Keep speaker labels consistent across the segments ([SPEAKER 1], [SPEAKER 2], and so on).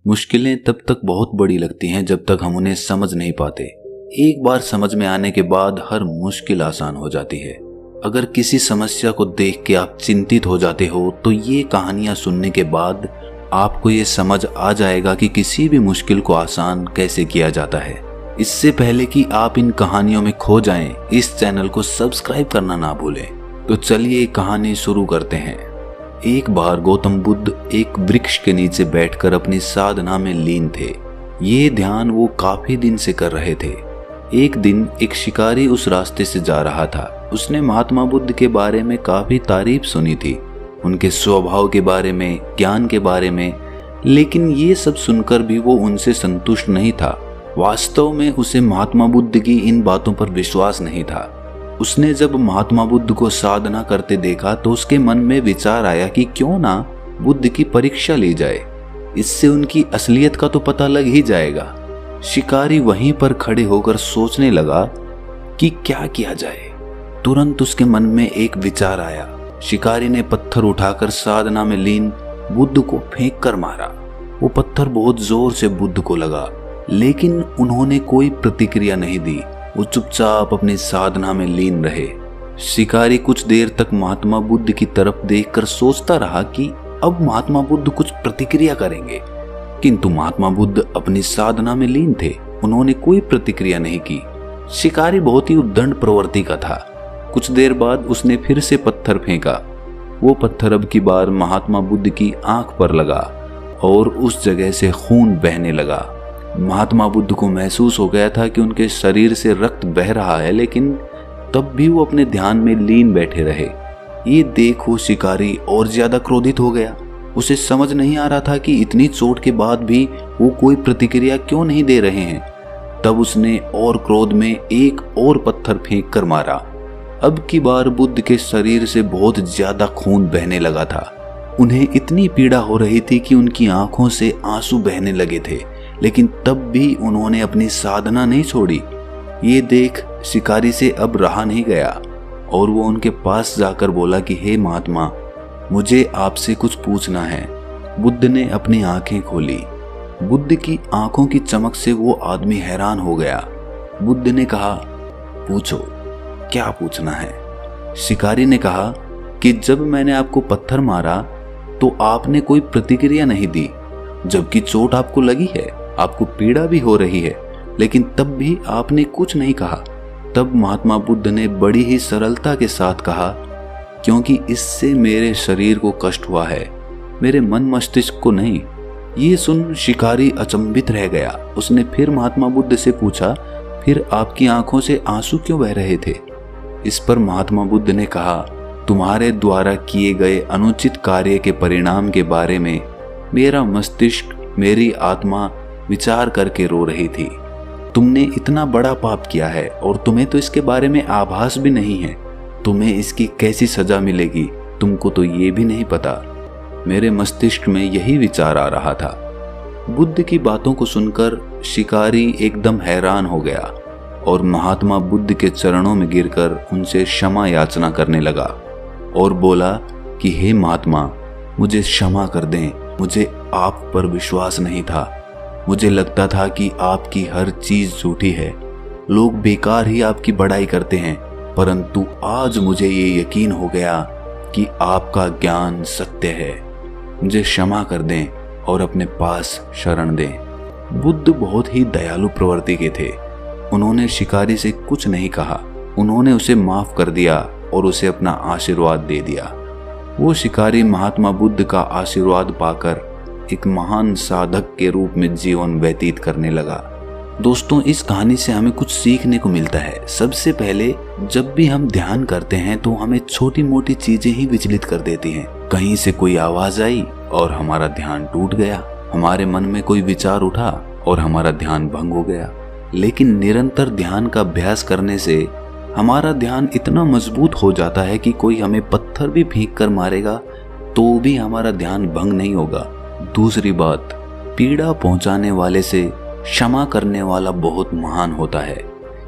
[SPEAKER 1] मुश्किलें तब तक बहुत बड़ी लगती हैं जब तक हम उन्हें समझ नहीं पाते। एक बार समझ में आने के बाद हर मुश्किल आसान हो जाती है। अगर किसी समस्या को देख के आप चिंतित हो जाते हो तो ये कहानियां सुनने के बाद आपको ये समझ आ जाएगा कि किसी भी मुश्किल को आसान कैसे किया जाता है। इससे पहले कि आप इन कहानियों में खो जाएं, इस चैनल को सब्सक्राइब करना ना भूलें। तो चलिए कहानी शुरू करते हैं। एक बार गौतम बुद्ध एक वृक्ष के नीचे बैठकर अपनी साधना में लीन थे। ये ध्यान वो काफी दिन से कर रहे थे। एक दिन एक शिकारी उस रास्ते से जा रहा था। उसने महात्मा बुद्ध के बारे में काफी तारीफ सुनी थी, उनके स्वभाव के बारे में, ज्ञान के बारे में, लेकिन ये सब सुनकर भी वो उनसे संतुष्ट नहीं था। वास्तव में उसे महात्मा बुद्ध की इन बातों पर विश्वास नहीं था। उसने जब महात्मा बुद्ध को साधना करते देखा तो उसके मन में विचार आया कि क्यों ना बुद्ध की परीक्षा ली जाए, इससे उनकी असलियत का तो पता लग ही जाएगा। शिकारी वहीं पर खड़े होकर सोचने लगा कि क्या किया जाए। तुरंत उसके मन में एक विचार आया। शिकारी ने पत्थर उठाकर साधना में लीन बुद्ध को फेंक कर मारा। वो पत्थर बहुत जोर से बुद्ध को लगा, लेकिन उन्होंने कोई प्रतिक्रिया नहीं दी। वो चुपचाप अपनी साधना में लीन रहे। शिकारी कुछ देर तक महात्मा बुद्ध की तरफ देखकर सोचता रहा कि अब महात्मा बुद्ध कुछ प्रतिक्रिया करेंगे, किंतु महात्मा बुद्ध अपनी साधना में लीन थे। उन्होंने कोई प्रतिक्रिया नहीं की। शिकारी बहुत ही उद्दंड प्रवृत्ति का था। कुछ देर बाद उसने फिर से पत्थर फेंका। वो पत्थर अब की बार महात्मा बुद्ध की आंख पर लगा और उस जगह से खून बहने लगा। महात्मा बुद्ध को महसूस हो गया था कि उनके शरीर से रक्त बह रहा है, लेकिन तब भी वो अपने ध्यान में लीन बैठे रहे। ये देख वो शिकारी और ज्यादा क्रोधित हो गया। उसे समझ नहीं आ रहा था कि इतनी चोट के बाद भी वो कोई प्रतिक्रिया क्यों नहीं दे रहे हैं। तब उसने और क्रोध में एक और पत्थर फेंक कर मारा। अब की बार बुद्ध के शरीर से बहुत ज्यादा खून बहने लगा था। उन्हें इतनी पीड़ा हो रही थी कि उनकी आंखों से आंसू बहने लगे थे, लेकिन तब भी उन्होंने अपनी साधना नहीं छोड़ी। ये देख शिकारी से अब रहा नहीं गया और वो उनके पास जाकर बोला कि हे महात्मा, मुझे आपसे कुछ पूछना है। बुद्ध ने अपनी आंखें खोली। बुद्ध की आंखों की चमक से वो आदमी हैरान हो गया। बुद्ध ने कहा, पूछो, क्या पूछना है? शिकारी ने कहा कि जब मैंने आपको पत्थर मारा तो आपने कोई प्रतिक्रिया नहीं दी, जबकि चोट आपको लगी है, आपको पीड़ा भी हो रही है, लेकिन तब भी आपने कुछ नहीं कहा। तब महात्मा बुद्ध ने बड़ी ही सरलता के साथ कहा, क्योंकि इससे मेरे शरीर को कष्ट हुआ है, मेरे मन मस्तिष्क को नहीं। ये सुन शिकारी अचंभित रह गया। उसने फिर महात्मा बुद्ध से पूछा, फिर आपकी आंखों से आंसू क्यों बह रहे थे? इस पर महात्मा बुद्ध ने कहा, तुम्हारे द्वारा किए गए अनुचित कार्य के परिणाम के बारे में मेरा मस्तिष्क, मेरी आत्मा विचार करके रो रही थी। तुमने इतना बड़ा पाप किया है और तुम्हें तो इसके बारे में आभास भी नहीं है। तुम्हें इसकी कैसी सजा मिलेगी तुमको तो ये भी नहीं पता। मेरे मस्तिष्क में यही विचार आ रहा था। बुद्ध की बातों को सुनकर शिकारी एकदम हैरान हो गया और महात्मा बुद्ध के चरणों में गिरकर उनसे क्षमा याचना करने लगा और बोला कि हे महात्मा, मुझे क्षमा कर दें। मुझे आप पर विश्वास नहीं था। मुझे लगता था कि आपकी हर चीज झूठी है, लोग बेकार ही आपकी बड़ाई करते हैं, परंतु आज मुझे ये यकीन हो गया कि आपका ज्ञान सत्य है। मुझे क्षमा कर दें और अपने पास शरण दें। बुद्ध बहुत ही दयालु प्रवृत्ति के थे। उन्होंने शिकारी से कुछ नहीं कहा। उन्होंने उसे माफ कर दिया और उसे अपना आशीर्वाद दे दिया। वो शिकारी महात्मा बुद्ध का आशीर्वाद पाकर एक महान साधक के रूप में जीवन व्यतीत करने लगा। दोस्तों, इस कहानी से हमें कुछ सीखने को मिलता है। सबसे पहले, जब भी हम ध्यान करते हैं तो हमें छोटी मोटी चीजें ही विचलित कर देती हैं। कहीं से कोई आवाज आई और हमारा ध्यान टूट गया। हमारे मन में कोई विचार उठा और हमारा ध्यान भंग हो गया। लेकिन निरंतर ध्यान का अभ्यास करने से हमारा ध्यान इतना मजबूत हो जाता है कि कोई हमें पत्थर भी फेंक कर मारेगा तो भी हमारा ध्यान भंग नहीं होगा। दूसरी बात, पीड़ा पहुंचाने वाले से क्षमा करने वाला बहुत महान होता है।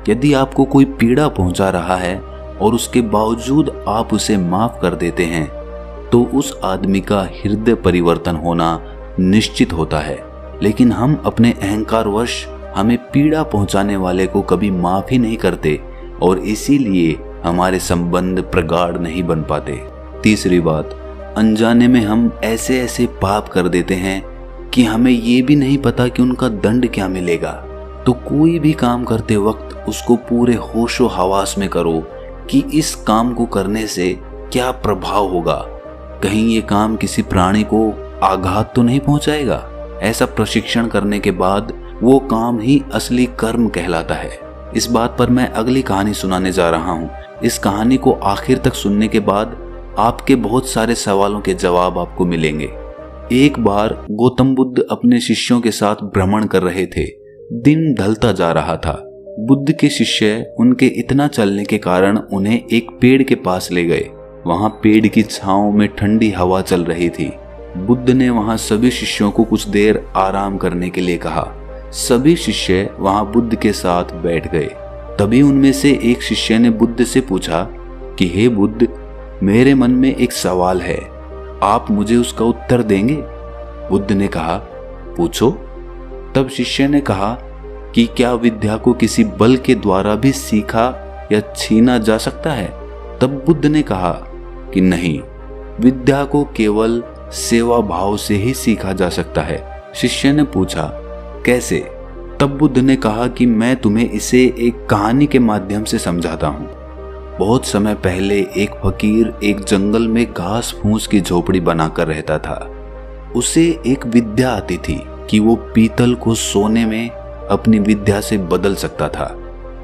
[SPEAKER 1] यदि आपको कोई पीड़ा पहुंचा रहा है और उसके बावजूद आप उसे माफ कर देते हैं तो उस आदमी का हृदय परिवर्तन होना निश्चित होता है। लेकिन हम अपने अहंकारवश हमें पीड़ा पहुंचाने वाले को कभी माफ ही नहीं करते और इसीलिए हमारे संबंध प्रगाढ़ नहीं बन पाते। तीसरी बात, अनजाने में हम ऐसे ऐसे पाप कर देते हैं कि हमें ये भी नहीं पता कि उनका दंड क्या मिलेगा। तो कोई भी काम करते वक्त उसको पूरे होशो हवास में करो कि इस काम को करने से क्या प्रभाव होगा। कहीं ये काम किसी प्राणी को आघात तो नहीं पहुंचाएगा। ऐसा प्रशिक्षण करने के बाद वो काम ही असली कर्म कहलाता है। इस बात पर मैं अगली कहानी सुनाने जा रहा हूँ। इस कहानी को आखिर तक सुनने के बाद आपके बहुत सारे सवालों के जवाब आपको मिलेंगे। एक बार गौतम बुद्ध अपने शिष्यों के साथ भ्रमण कर रहे थे। दिन ढलता जा रहा था। बुद्ध के शिष्य उनके इतना चलने के कारण उन्हें एक पेड़ के पास ले गए। वहां पेड़ की छांव में ठंडी हवा चल रही थी। बुद्ध ने वहां सभी शिष्यों को कुछ देर आराम करने के लिए कहा। सभी शिष्य वहां बुद्ध के साथ बैठ गए। तभी उनमें से एक शिष्य ने बुद्ध से पूछा कि हे बुद्ध, मेरे मन में एक सवाल है, आप मुझे उसका उत्तर देंगे? बुद्ध ने कहा, पूछो। तब शिष्य ने कहा कि क्या विद्या को किसी बल के द्वारा भी सीखा या छीना जा सकता है? तब बुद्ध ने कहा कि नहीं, विद्या को केवल सेवा भाव से ही सीखा जा सकता है। शिष्य ने पूछा, कैसे? तब बुद्ध ने कहा कि मैं तुम्हें इसे एक कहानी के माध्यम से समझाता हूँ। बहुत समय पहले एक फकीर एक जंगल में घास फूस की झोपड़ी बनाकर रहता था। उसे एक विद्या आती थी कि वो पीतल को सोने में अपनी विद्या से बदल सकता था,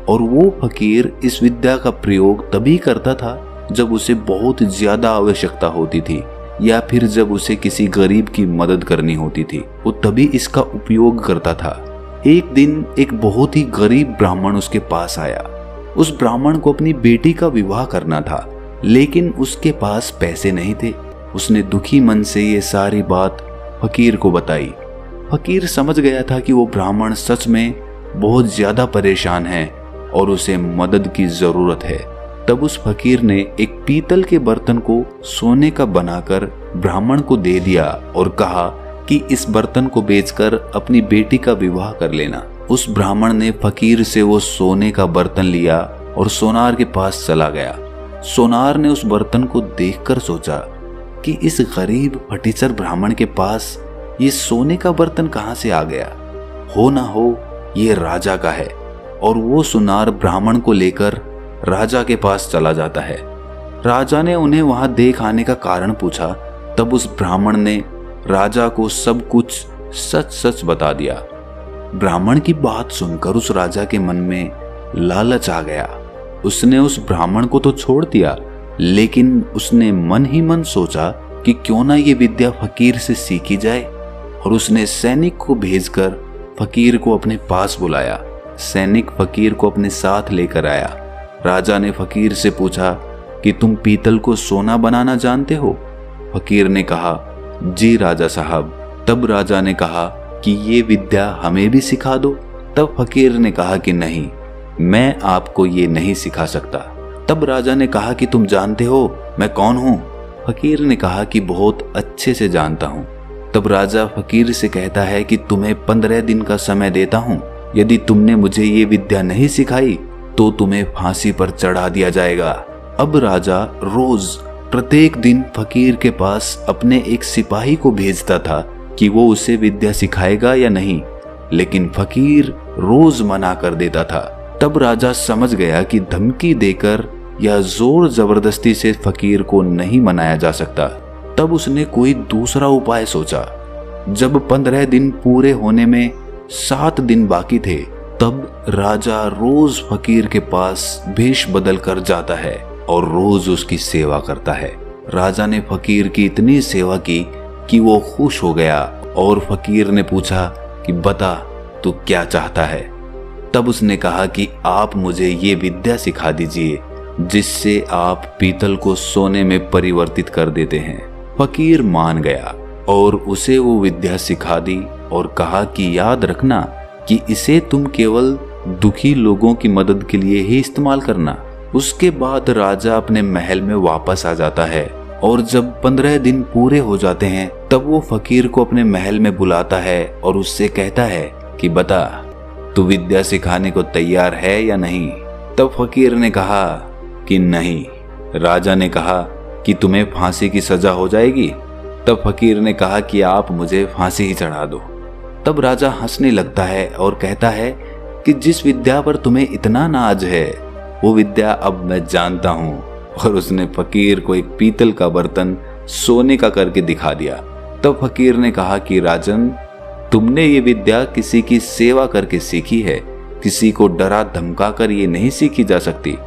[SPEAKER 1] और वो फकीर इस विद्या का प्रयोग तभी करता था जब उसे बहुत ज्यादा आवश्यकता होती थी या फिर जब उसे किसी गरीब की मदद करनी होती थी, वो तभी इसका उपयोग करता था। एक दिन एक बहुत ही गरीब ब्राह्मण उसके पास आया। उस ब्राह्मण को अपनी बेटी का विवाह करना था, लेकिन उसके पास पैसे नहीं थे। उसने दुखी मन से ये सारी बात फकीर को बताई। फकीर समझ गया था कि वो ब्राह्मण सच में बहुत ज्यादा परेशान है और उसे मदद की जरूरत है। तब उस फकीर ने एक पीतल के बर्तन को सोने का बनाकर ब्राह्मण को दे दिया और कहा कि इस बर्तन को बेचकर अपनी बेटी का विवाह कर लेना। उस ब्राह्मण ने फकीर से वो सोने का बर्तन लिया और सोनार के पास चला गया। सोनार ने उस बर्तन को देखकर सोचा कि इस गरीब फटीचर ब्राह्मण के पास ये सोने का बर्तन कहां से आ गया? हो ना हो ये राजा का है। और वो सोनार ब्राह्मण को लेकर राजा के पास चला जाता है। राजा ने उन्हें वहां देख आने का कारण पूछा। तब उस ब्राह्मण ने राजा को सब कुछ सच सच बता दिया। ब्राह्मण की बात सुनकर उस राजा के मन में लालच आ गया। उसने उस ब्राह्मण को तो छोड़ दिया, लेकिन उसने मन ही मन सोचा कि क्यों ना ये विद्या फकीर से सीखी जाए, और उसने सैनिक को भेजकर फकीर को अपने पास बुलाया। सैनिक फकीर को अपने साथ लेकर आया। राजा ने फकीर से पूछा कि तुम पीतल को सोना बनाना जानते हो? फकीर ने कहा, जी राजा साहब। तब राजा ने कहा कि ये विद्या हमें भी सिखा दो। तब फकीर ने कहा कि नहीं, मैं आपको ये नहीं सिखा सकता। तब राजा ने कहा कि तुम जानते हो मैं कौन हूँ? फकीर ने कहा कि बहुत अच्छे से जानता हूँ। तब राजा फकीर से कहता है कि तुम्हें 15 दिन का समय देता हूँ। यदि तुमने मुझे ये विद्या नहीं सिखाई तो तुम्हें फांसी पर चढ़ा दिया जाएगा। अब राजा रोज प्रत्येक दिन फकीर के पास अपने एक सिपाही को भेजता था कि वो उसे विद्या सिखाएगा या नहीं, लेकिन फकीर रोज मना कर देता था। तब राजा समझ गया कि धमकी देकर या जोर जबरदस्ती से फकीर को नहीं मनाया जा सकता। तब उसने कोई दूसरा उपाय सोचा। जब 15 दिन पूरे होने में 7 दिन बाकी थे, तब राजा रोज फकीर के पास भेष बदल कर जाता है और रोज उसकी सेवा करता है। राजा ने फकीर की इतनी सेवा की कि वो खुश हो गया और फकीर ने पूछा कि बता तू क्या चाहता है? तब उसने कहा कि आप मुझे ये विद्या सिखा दीजिए जिससे आप पीतल को सोने में परिवर्तित कर देते हैं। फकीर मान गया और उसे वो विद्या सिखा दी और कहा कि याद रखना कि इसे तुम केवल दुखी लोगों की मदद के लिए ही इस्तेमाल करना। उसके बाद राजा अपने महल में वापस आ जाता है और जब 15 दिन पूरे हो जाते हैं तब वो फकीर को अपने महल में बुलाता है और उससे कहता है कि बता, तू विद्या सिखाने को तैयार है या नहीं। तब फकीर ने कहा कि नहीं। राजा ने कहा कि तुम्हें फांसी की सजा हो जाएगी। तब फकीर ने कहा कि आप मुझे फांसी ही चढ़ा दो। तब राजा हंसने लगता है और कहता है कि जिस विद्या पर तुम्हें इतना नाज है वो विद्या अब मैं जानता हूँ। और उसने फकीर को एक पीतल का बर्तन सोने का करके दिखा दिया। तब फकीर ने कहा कि राजन, तुमने ये विद्या किसी की सेवा करके सीखी है, किसी को डरा धमका कर ये नहीं सीखी जा सकती।